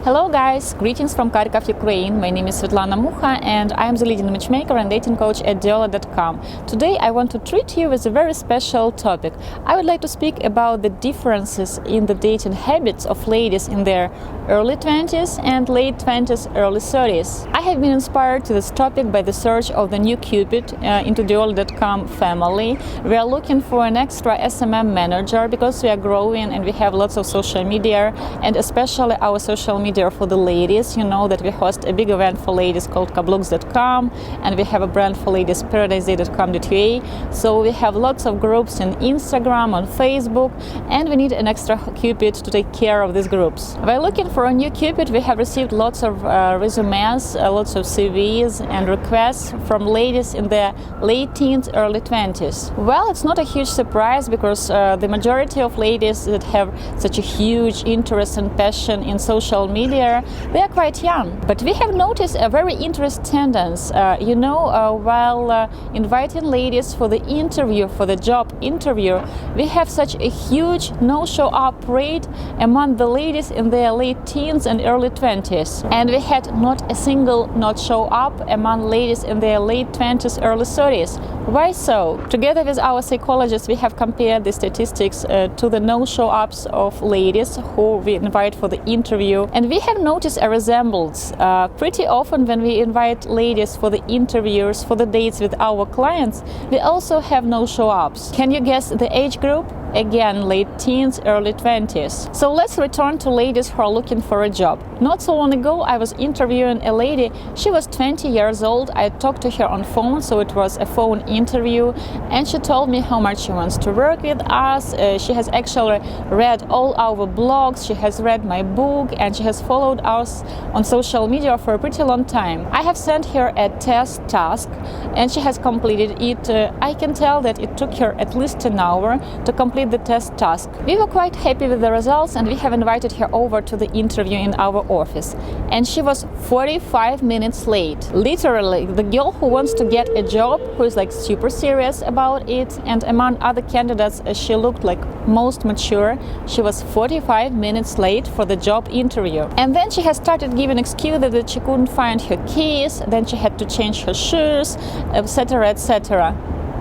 Hello guys, greetings from Kharkov, Ukraine. My name is Svetlana Mucha and I am the leading matchmaker and dating coach at Diolli.com. Today I want to treat you with a very special topic. I would like to speak about the differences in the dating habits of ladies in their early 20s and late 20s, early 30s. I have been inspired to this topic by the search of the new Cupid into Diolli.com family. We are looking for an extra SMM manager because we are growing and we have lots of social media, and especially our social media for the ladies. You know that we host a big event for ladies called Diolli.com, and we have a brand for ladies, paradise.com.ua. So we have lots of groups in Instagram, on Facebook, and we need an extra Cupid to take care of these groups. While looking for a new Cupid, we have received lots of resumes, lots of CVs and requests from ladies in their late teens, early 20s. Well, it's not a huge surprise because the majority of ladies that have such a huge interest and passion in social media, they are quite young. But we have noticed a very interesting tendency. While inviting ladies for the interview, for the job interview, we have such a huge no-show-up rate among the ladies in their late teens and early 20s. And we had not a single not show up among ladies in their late 20s, early 30s. Why so? Together with our psychologists, we have compared the statistics to the no-show-ups of ladies who we invite for the interview. And we have noticed a resemblance. Pretty often when we invite ladies for the interviews, for the dates with our clients, we also have no-show-ups. Can you guess the age group? Again, late teens, early 20s. So let's return to ladies who are looking for a job. Not so long ago, I was interviewing a lady. She was 20 years old. I talked to her on phone, so it was a phone interview, and she told me how much she wants to work with us. She has actually read all our blogs, she has read my book, and she has followed us on social media for a pretty long time. I have sent her a test task, and she has completed it. I can tell that it took her at least an hour to complete the test task. We were quite happy with the results, and we have invited her over to the interview in our office. And she was 45 minutes late. Literally, the girl who wants to get a job, who is like super serious about it, and among other candidates, she looked like most mature. She was 45 minutes late for the job interview. And then she has started giving excuses that she couldn't find her keys, then she had to change her shoes, etc., etc.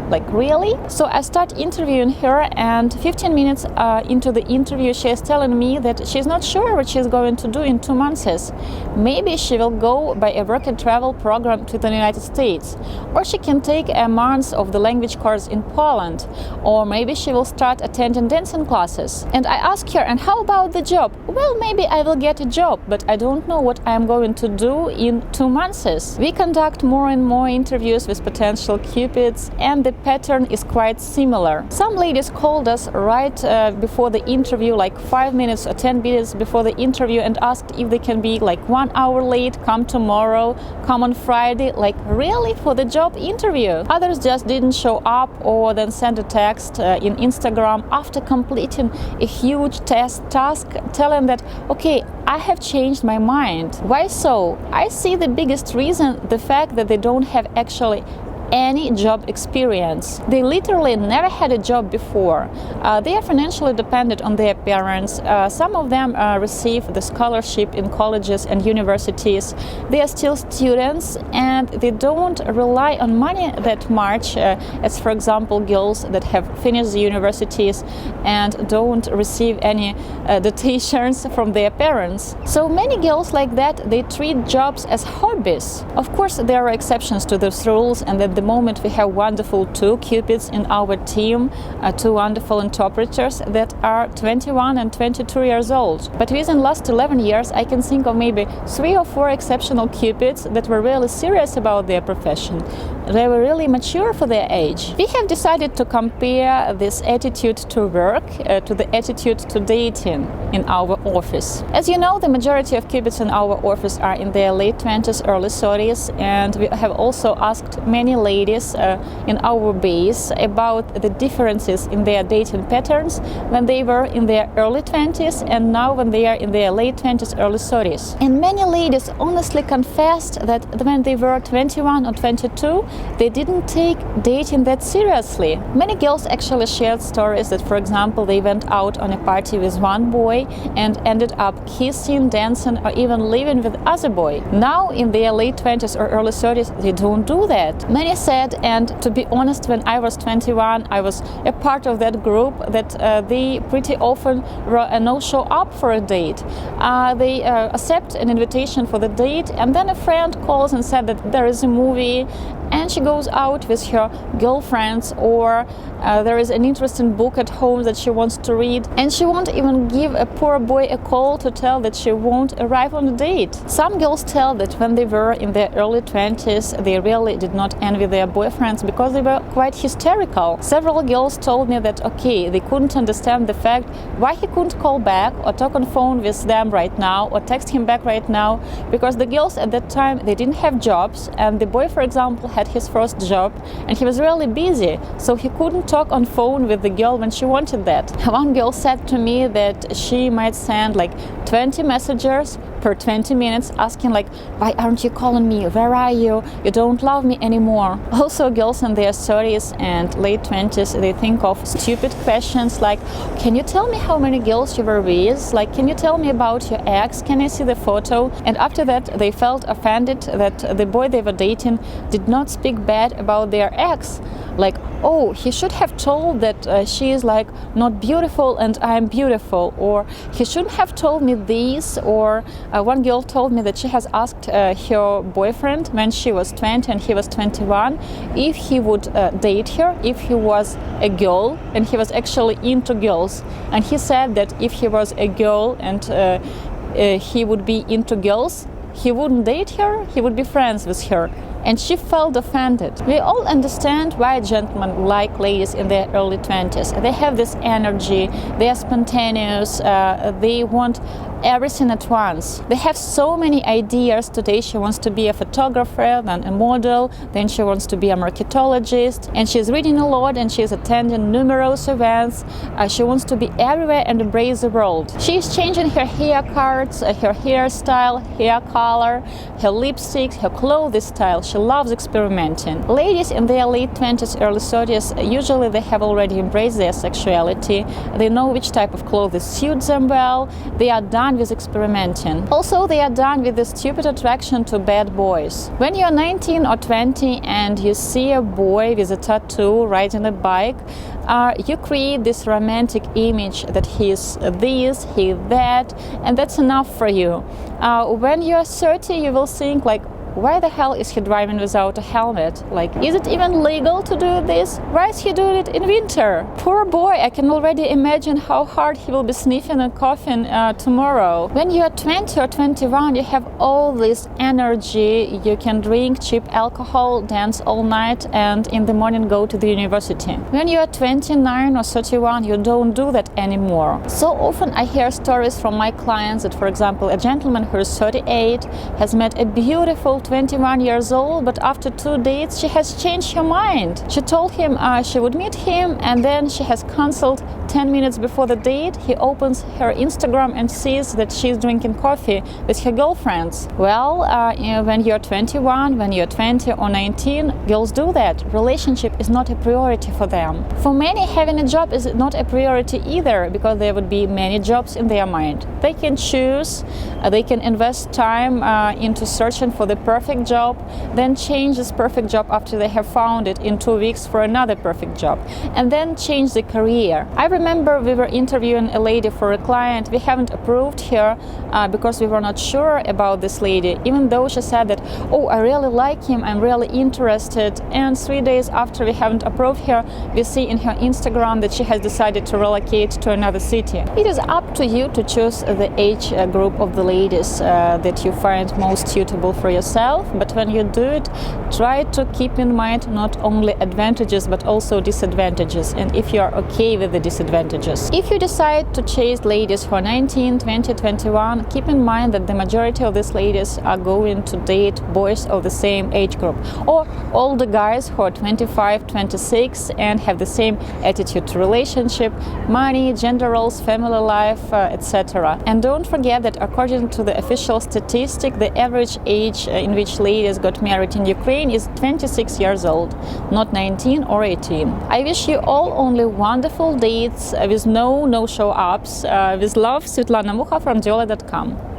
Like, really? So I start interviewing her, and 15 minutes into the interview, she is telling me that she's not sure what she's going to do in 2 months. Maybe she will go by a work and travel program to the United States, or she can take a month of the language course in Poland, or maybe she will start attending dancing classes. And I ask her, and how about the job? Well, maybe I will get a job, but I don't know what I am going to do in 2 months. We conduct more and more interviews with potential Cupids, and the pattern is quite similar. Some ladies called us right before the interview, like 5 minutes or 10 minutes before the interview, and asked if they can be like 1 hour late, come tomorrow, come on Friday. Like, really, for the job interview? Others just didn't show up, or then send a text in Instagram after completing a huge test task telling that, okay, I have changed my mind. Why so? I see the biggest reason the fact that they don't have actually any job experience. They literally never had a job before. They are financially dependent on their parents. Some of them receive the scholarship in colleges and universities. They are still students, and they don't rely on money that much as, for example, girls that have finished the universities and don't receive any donations from their parents. So many girls like that, they treat jobs as hobbies. Of course, there are exceptions to these rules, and at the moment we have wonderful 2 Cupids in our team, 2 wonderful interpreters that are 21 and 22 years old. But within the last 11 years, I can think of maybe 3 or 4 exceptional Cupids that were really serious about their profession. They were really mature for their age. We have decided to compare this attitude to work to the attitude to dating in our office. As you know, the majority of Cupids in our office are in their late 20s, early 30s, and we have also asked many ladies in our base about the differences in their dating patterns when they were in their early 20s and now when they are in their late 20s, early 30s. And many ladies honestly confessed that when they were 21 or 22, they didn't take dating that seriously. Many girls actually shared stories that, for example, they went out on a party with one boy and ended up kissing, dancing, or even living with other boy. Now, in their late 20s or early 30s, they don't do that. Many said, and to be honest, when I was 21, I was a part of that group, that they pretty often no show up for a date. They accept an invitation for the date, and then a friend calls and said that there is a movie, and she goes out with her girlfriends, or there is an interesting book at home that she wants to read, and she won't even give a poor boy a call to tell that she won't arrive on the date. Some girls tell that when they were in their early 20s, they really did not envy their boyfriends because they were quite hysterical. Several girls told me that, okay, they couldn't understand the fact why he couldn't call back or talk on phone with them right now or text him back right now, because the girls at that time, they didn't have jobs, and the boy, for example, had his first job and he was really busy, so he couldn't talk on phone with the girl when she wanted that. One girl said to me that she might send like 20 messages per 20 minutes asking like, why aren't you calling me? Where are you? You don't love me anymore. Also, girls in their 30s and late 20s, they think of stupid questions like, can you tell me how many girls you were with? Like, can you tell me about your ex? Can I see the photo? And after that, they felt offended that the boy they were dating did not speak bad about their ex. Like, oh, he should have told that she is like not beautiful and I am beautiful, or he shouldn't have told me this. Or one girl told me that she has asked her boyfriend when she was 20 and he was 21 if he would date her if he was a girl and he was actually into girls, and he said that if he was a girl and he would be into girls, he wouldn't date her, he would be friends with her. And she felt offended. We all understand why gentlemen like ladies in their early 20s. They have this energy, they are spontaneous, they want everything at once. They have so many ideas. Today she wants to be a photographer, then a model, then she wants to be a marketologist, and she's reading a lot and she's attending numerous events. She wants to be everywhere and embrace the world. She's changing her hair cards, her hairstyle, hair color, her lipsticks, her clothing style. She loves experimenting. Ladies in their late 20s, early 30s, usually they have already embraced their sexuality. They know which type of clothes suits them well. They are done with experimenting. Also, they are done with the stupid attraction to bad boys. When you're 19 or 20 and you see a boy with a tattoo riding a bike, you create this romantic image that he's this, he's that, and that's enough for you. When you're 30, you will think like, why the hell is he driving without a helmet? Like, is it even legal to do this? Why is he doing it in winter? Poor boy, I can already imagine how hard he will be sniffing and coughing tomorrow. When you are 20 or 21, you have all this energy. You can drink cheap alcohol, dance all night, and in the morning go to the university. When you are 29 or 31, you don't do that anymore. So often I hear stories from my clients that, for example, a gentleman who is 38 has met a beautiful 21 years old, but after 2 dates she has changed her mind. She told him she would meet him, and then she has cancelled 10 minutes before the date. He opens her Instagram and sees that she's drinking coffee with her girlfriends. Well, when you're 21, when you're 20 or 19, girls do that. Relationship is not a priority for them. For many, having a job is not a priority either, because there would be many jobs in their mind. They can choose, they can invest time into searching for the perfect job, then change this perfect job after they have found it in 2 weeks for another perfect job, and then change the career. I remember we were interviewing a lady for a client. We haven't approved her because we were not sure about this lady, even though she said that, oh, I really like him, I'm really interested, and 3 days after we haven't approved her, we see in her Instagram that she has decided to relocate to another city. It is up to you to choose the age group of the ladies that you find most suitable for yourself, but when you do it, try to keep in mind not only advantages but also disadvantages, and if you are okay with the disadvantages. If you decide to chase ladies who are 19, 20, 21, keep in mind that the majority of these ladies are going to date boys of the same age group, or older guys who are 25, 26 and have the same attitude to relationship, money, gender roles, family life, etc. And don't forget that according to the official statistic, the average age in in which ladies got married in Ukraine is 26 years old, not 19 or 18. I wish you all only wonderful dates with no no-show ups. With love, Svetlana Mukha from Diolli.com.